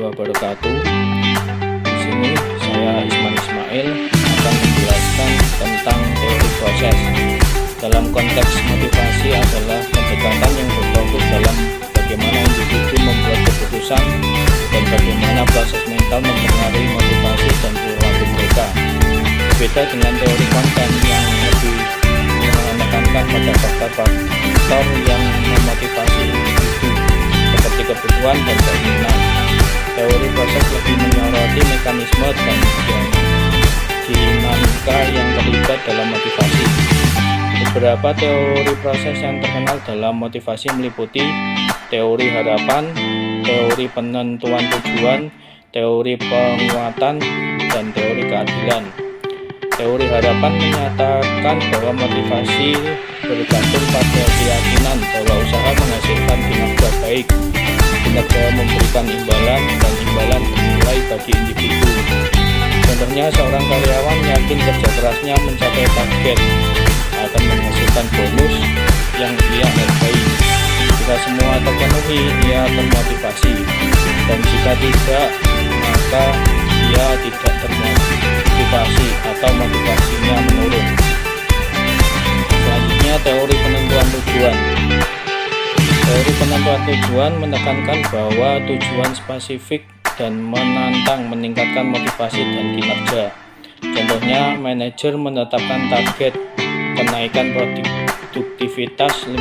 wabarakatuh. Di sini saya Ismail akan menjelaskan tentang teori proses. Dalam konteks motivasi adalah pendekatan yang berfokus dalam bagaimana individu membuat keputusan dan bagaimana proses mental mempengaruhi motivasi dan perilaku mereka. Berbeda dengan teori konten yang lebih menekankan pada faktor-faktor yang memotivasi individu seperti kebutuhan dan keinginan. Teori proses lebih menyoroti mekanisme dan dinamika yang terlibat dalam motivasi. Beberapa teori proses yang terkenal dalam motivasi meliputi teori harapan, teori penentuan tujuan, teori penguatan, dan teori keadilan. Teori harapan menyatakan bahwa motivasi bergantung pada keyakinan bahwa usaha menghasilkan kinerja baik. Kinerja memberikan imbalan dan imbalan bernilai bagi individu. Contohnya, seorang karyawan yakin kerja kerasnya mencapai target akan menghasilkan bonus yang ia hargai. Jika semua terpenuhi, ia termotivasi, dan jika tidak, maka ia tidak termotivasi atau motivasinya menurun. Selanjutnya, teori penentuan tujuan. Teori penentuan tujuan menekankan bahwa tujuan spesifik dan menantang meningkatkan motivasi dan kinerja. Contohnya, manajer menetapkan target kenaikan produktivitas 15%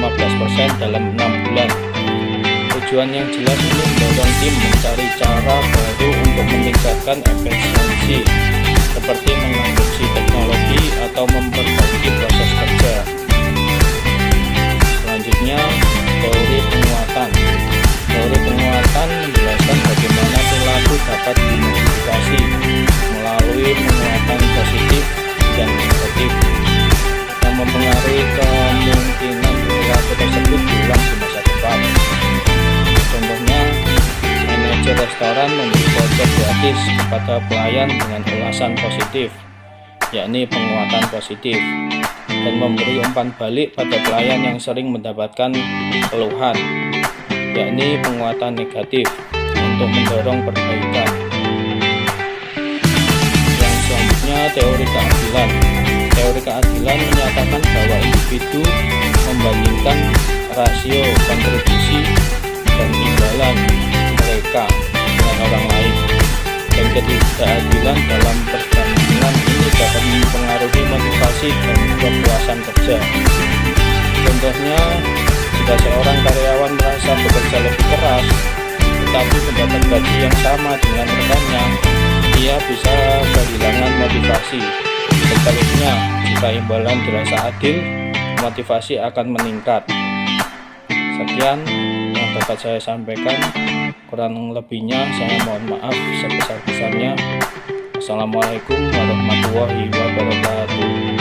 dalam 6 bulan. Tujuan yang jelas ini mendorong tim mencari cara baru untuk meningkatkan efisiensi, seperti mengadopsi teknologi atau memperbaiki proses kerja. Selanjutnya, teori penguatan. Teori penguatan menjelaskan bagaimana perilaku dapat dimodifikasi melalui penguatan positif dan negatif yang mempengaruhi kemungkinan perilaku tersebut diulang di masa depan. Contohnya, manajer restoran memberi voucher gratis kepada pelayan dengan ulasan positif, yakni penguatan positif, dan memberi umpan balik pada pelayan yang sering mendapatkan keluhan, yakni penguatan negatif, untuk mendorong perbaikan. Yang selanjutnya, teori keadilan. Teori keadilan menyatakan bahwa individu membandingkan rasio kontribusi dan imbalan mereka dengan orang lain, dan ketidakadilan dalam perbandingan ini dapat mempengaruhi motivasi dan kepuasan kerja. Contohnya, jika seorang karyawan merasa bekerja lebih keras tetapi mendapat gaji yang sama dengan rekannya, ia bisa kehilangan motivasi. Sebaliknya, jika imbalan dirasa adil, motivasi akan meningkat. Sekian yang dapat saya sampaikan, kurang lebihnya saya mohon maaf sebesar-besarnya. Assalamualaikum warahmatullahi wabarakatuh.